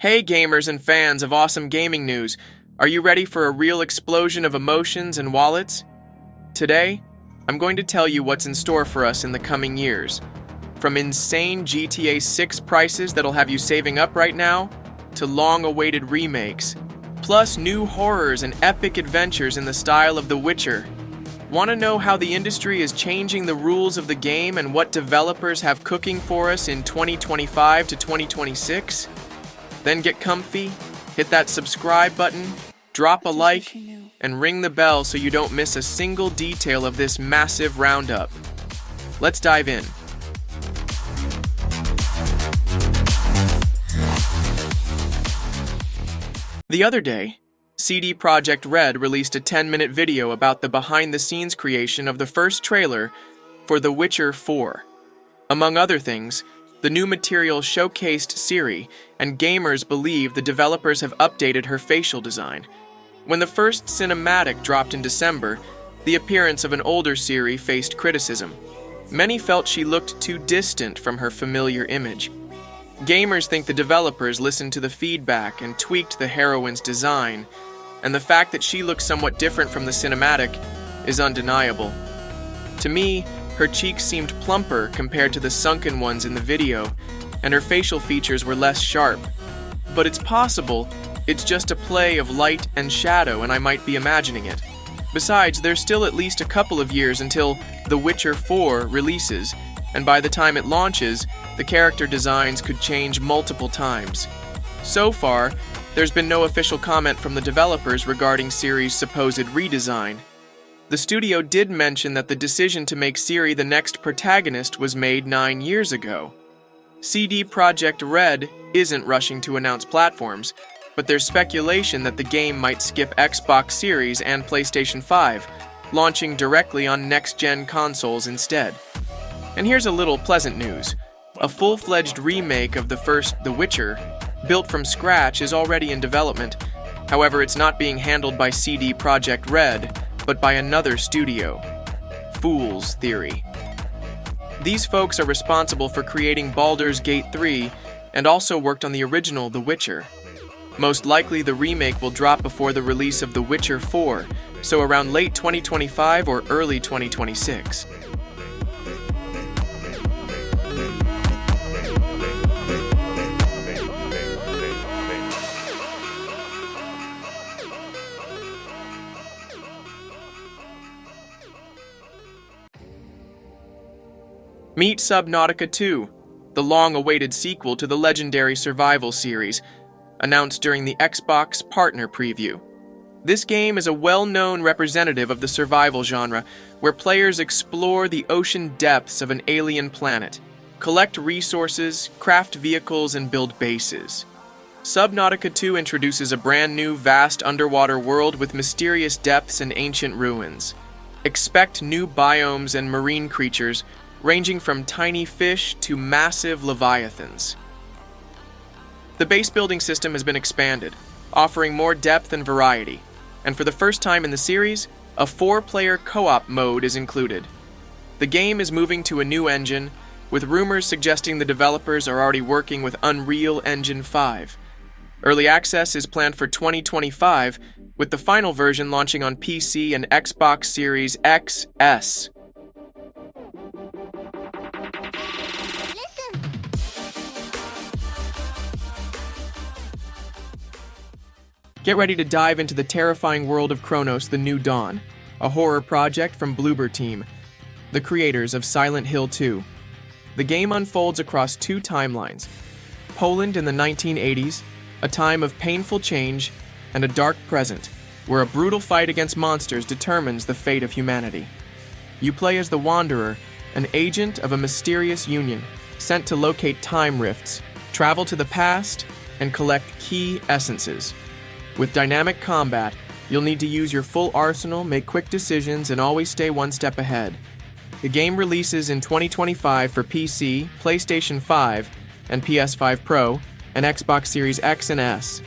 Hey gamers and fans of awesome gaming news, are you ready for a real explosion of emotions and wallets? Today, I'm going to tell you what's in store for us in the coming years. From insane GTA 6 prices that'll have you saving up right now, to long-awaited remakes, plus new horrors and epic adventures in the style of The Witcher. Want to know how the industry is changing the rules of the game and what developers have cooking for us in 2025 to 2026? Then get comfy, hit that subscribe button, drop a like, and ring the bell so you don't miss a single detail of this massive roundup. Let's dive in. The other day, CD Projekt Red released a 10-minute video about the behind-the-scenes creation of the first trailer for The Witcher 4. Among other things, the new material showcased Ciri, and gamers believe the developers have updated her facial design. When the first cinematic dropped in December, the appearance of an older Ciri faced criticism. Many felt she looked too distant from her familiar image. Gamers think the developers listened to the feedback and tweaked the heroine's design, and the fact that she looks somewhat different from the cinematic is undeniable. To me, her cheeks seemed plumper compared to the sunken ones in the video, and her facial features were less sharp. But it's possible it's just a play of light and shadow and I might be imagining it. Besides, there's still at least a couple of years until The Witcher 4 releases, and by the time it launches, the character designs could change multiple times. So far, there's been no official comment from the developers regarding Ciri's supposed redesign. The studio did mention that the decision to make Ciri the next protagonist was made 9 years ago. CD Projekt Red isn't rushing to announce platforms, but there's speculation that the game might skip Xbox Series and PlayStation 5, launching directly on next-gen consoles instead. And here's a little pleasant news. A full-fledged remake of the first The Witcher, built from scratch, is already in development. However, it's not being handled by CD Projekt Red, but by another studio, Fool's Theory. These folks are responsible for creating Baldur's Gate 3 and also worked on the original The Witcher. Most likely the remake will drop before the release of The Witcher 4, so around late 2025 or early 2026. Meet Subnautica 2, the long-awaited sequel to the legendary survival series, announced during the Xbox Partner Preview. This game is a well-known representative of the survival genre, where players explore the ocean depths of an alien planet, collect resources, craft vehicles, and build bases. Subnautica 2 introduces a brand new, vast underwater world with mysterious depths and ancient ruins. Expect new biomes and marine creatures, ranging from tiny fish to massive leviathans. The base building system has been expanded, offering more depth and variety, and for the first time in the series, a 4-player co-op mode is included. The game is moving to a new engine, with rumors suggesting the developers are already working with Unreal Engine 5. Early access is planned for 2025, with the final version launching on PC and Xbox Series XS. Get ready to dive into the terrifying world of Cronos: The New Dawn, a horror project from Bloober Team, the creators of Silent Hill 2. The game unfolds across 2 timelines: Poland in the 1980s, a time of painful change, and a dark present, where a brutal fight against monsters determines the fate of humanity. You play as the Wanderer, an agent of a mysterious union, sent to locate time rifts, travel to the past, and collect key essences. With dynamic combat, you'll need to use your full arsenal, make quick decisions, and always stay one step ahead. The game releases in 2025 for PC, PlayStation 5, and PS5 Pro, and Xbox Series X and S.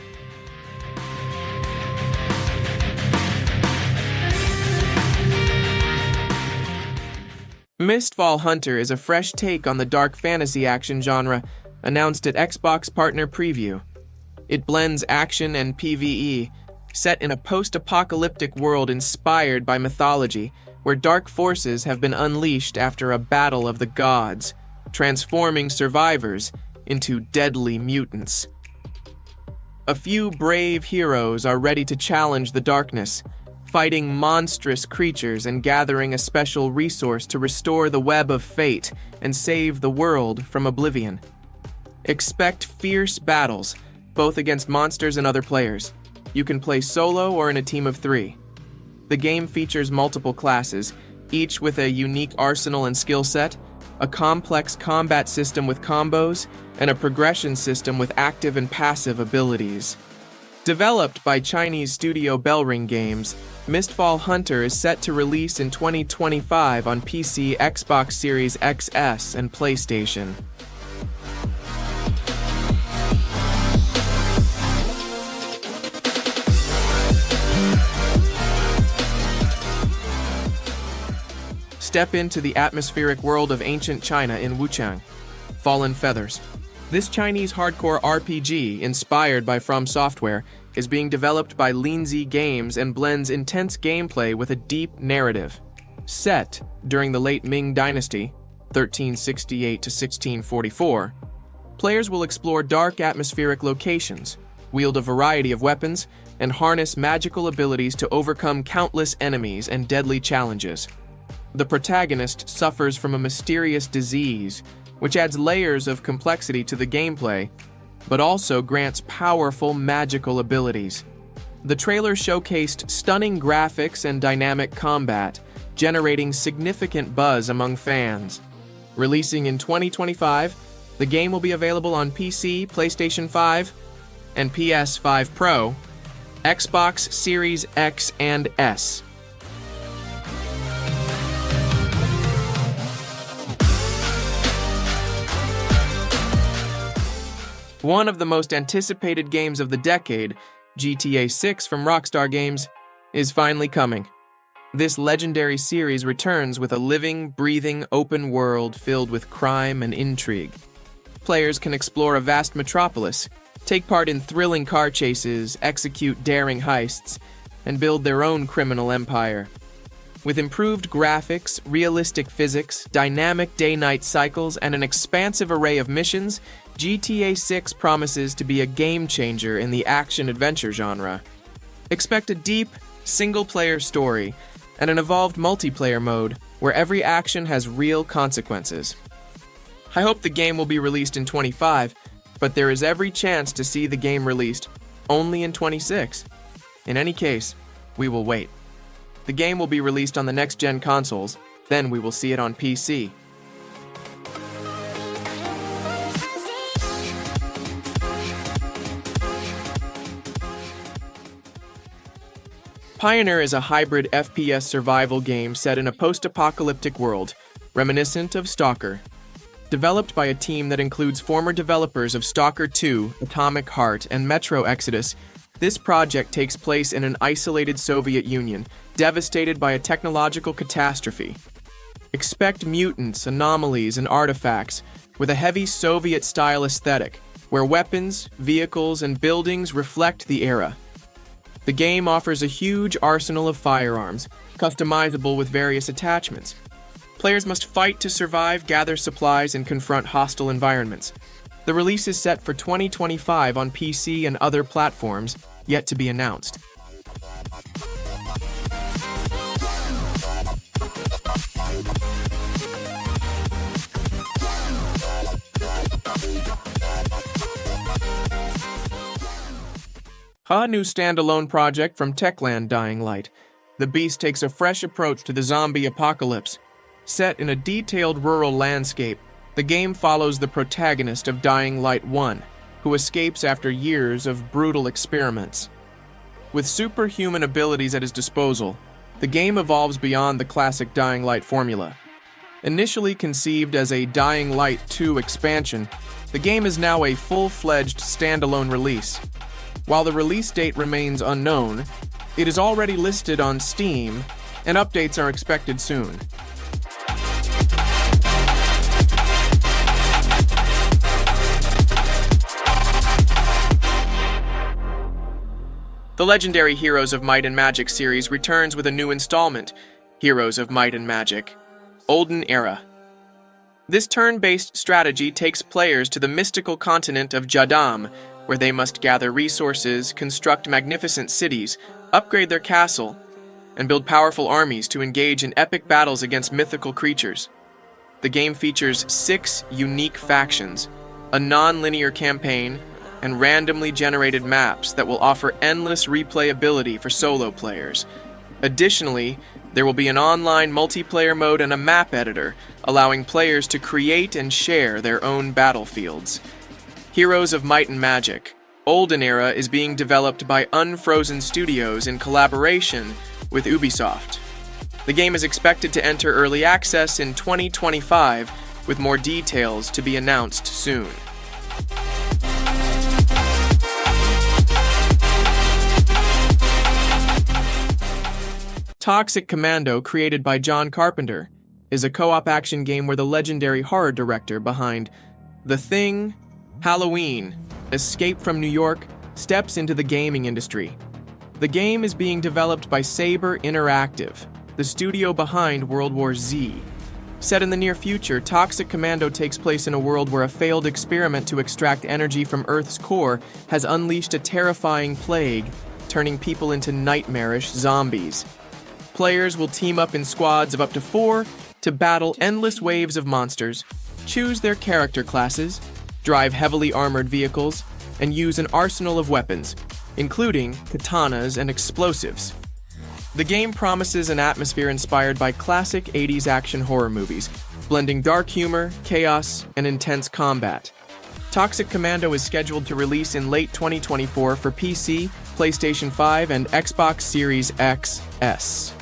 Mistfall Hunter is a fresh take on the dark fantasy action genre, announced at Xbox Partner Preview. It blends action and PvE, set in a post-apocalyptic world inspired by mythology, where dark forces have been unleashed after a battle of the gods, transforming survivors into deadly mutants. A few brave heroes are ready to challenge the darkness, fighting monstrous creatures and gathering a special resource to restore the web of fate and save the world from oblivion. Expect fierce battles, both against monsters and other players. You can play solo or in a team of 3. The game features multiple classes, each with a unique arsenal and skill set, a complex combat system with combos, and a progression system with active and passive abilities. Developed by Chinese studio Bellring Games, Mistfall Hunter is set to release in 2025 on PC, Xbox Series XS, and PlayStation. Step into the atmospheric world of ancient China in Wuchang. Fallen Feathers. This Chinese hardcore RPG, inspired by From Software, is being developed by Lindsay Games and blends intense gameplay with a deep narrative. Set during the late Ming Dynasty, 1368 to 1644, players will explore dark atmospheric locations, wield a variety of weapons, and harness magical abilities to overcome countless enemies and deadly challenges. The protagonist suffers from a mysterious disease, which adds layers of complexity to the gameplay, but also grants powerful magical abilities. The trailer showcased stunning graphics and dynamic combat, generating significant buzz among fans. Releasing in 2025, the game will be available on PC, PlayStation 5, and PS5 Pro, Xbox Series X and S. One of the most anticipated games of the decade, GTA 6 from Rockstar Games, is finally coming. This legendary series returns with a living, breathing, open world filled with crime and intrigue. Players can explore a vast metropolis, take part in thrilling car chases, execute daring heists, and build their own criminal empire. With improved graphics, realistic physics, dynamic day-night cycles, and an expansive array of missions, GTA 6 promises to be a game-changer in the action-adventure genre. Expect a deep, single-player story and an evolved multiplayer mode where every action has real consequences. I hope the game will be released in 25, but there is every chance to see the game released only in 26. In any case, we will wait. The game will be released on the next-gen consoles, then we will see it on PC. Pioner is a hybrid FPS survival game set in a post-apocalyptic world, reminiscent of Stalker. Developed by a team that includes former developers of Stalker 2, Atomic Heart, and Metro Exodus, this project takes place in an isolated Soviet Union, devastated by a technological catastrophe. Expect mutants, anomalies, and artifacts, with a heavy Soviet-style aesthetic, where weapons, vehicles, and buildings reflect the era. The game offers a huge arsenal of firearms, customizable with various attachments. Players must fight to survive, gather supplies, and confront hostile environments. The release is set for 2025 on PC and other platforms, yet to be announced. A new standalone project from Techland Dying Light. The Beast takes a fresh approach to the zombie apocalypse. Set in a detailed rural landscape, the game follows the protagonist of Dying Light 1, who escapes after years of brutal experiments. With superhuman abilities at his disposal, the game evolves beyond the classic Dying Light formula. Initially conceived as a Dying Light 2 expansion, the game is now a full-fledged standalone release. While the release date remains unknown, it is already listed on Steam, and updates are expected soon. The legendary Heroes of Might and Magic series returns with a new installment, Heroes of Might and Magic, Olden Era. This turn-based strategy takes players to the mystical continent of Jadam, where they must gather resources, construct magnificent cities, upgrade their castle, and build powerful armies to engage in epic battles against mythical creatures. The game features 6 unique factions, a non-linear campaign, and randomly generated maps that will offer endless replayability for solo players. Additionally, there will be an online multiplayer mode and a map editor, allowing players to create and share their own battlefields. Heroes of Might and Magic, Olden Era is being developed by Unfrozen Studios in collaboration with Ubisoft. The game is expected to enter early access in 2025, with more details to be announced soon. Toxic Commando, created by John Carpenter, is a co-op action game where the legendary horror director behind The Thing, Halloween, Escape from New York steps into the gaming industry. The game is being developed by Saber Interactive, the studio behind World War Z. Set in the near future, Toxic Commando takes place in a world where a failed experiment to extract energy from Earth's core has unleashed a terrifying plague, turning people into nightmarish zombies. Players will team up in squads of up to 4 to battle endless waves of monsters, choose their character classes, drive heavily armored vehicles, and use an arsenal of weapons, including katanas and explosives. The game promises an atmosphere inspired by classic 80s action horror movies, blending dark humor, chaos, and intense combat. Toxic Commando is scheduled to release in late 2024 for PC, PlayStation 5, and Xbox Series XS.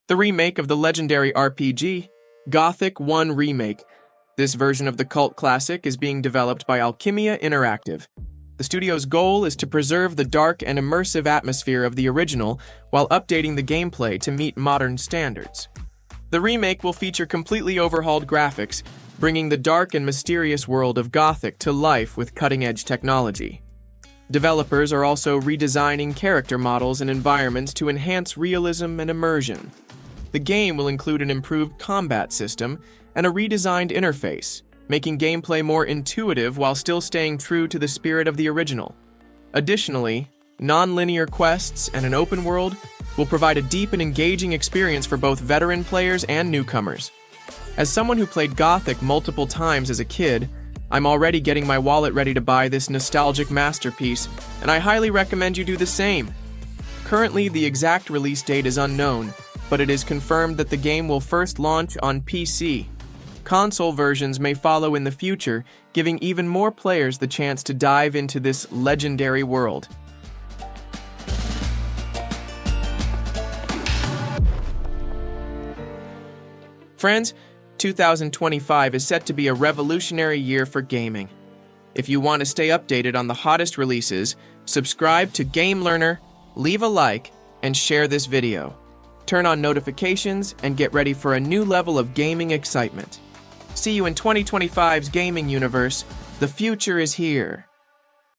The remake of the legendary RPG, Gothic 1 Remake. This version of the cult classic is being developed by Alchemia Interactive. The studio's goal is to preserve the dark and immersive atmosphere of the original while updating the gameplay to meet modern standards. The remake will feature completely overhauled graphics, bringing the dark and mysterious world of Gothic to life with cutting-edge technology. Developers are also redesigning character models and environments to enhance realism and immersion. The game will include an improved combat system and a redesigned interface, making gameplay more intuitive while still staying true to the spirit of the original. Additionally, non-linear quests and an open world will provide a deep and engaging experience for both veteran players and newcomers. As someone who played Gothic multiple times as a kid, I'm already getting my wallet ready to buy this nostalgic masterpiece, and I highly recommend you do the same. Currently, the exact release date is unknown, but it is confirmed that the game will first launch on PC. Console versions may follow in the future, giving even more players the chance to dive into this legendary world. Friends, 2025 is set to be a revolutionary year for gaming. If you want to stay updated on the hottest releases, subscribe to Game Learner, leave a like, and share this video. Turn on notifications and get ready for a new level of gaming excitement. See you in 2025's gaming universe. The future is here.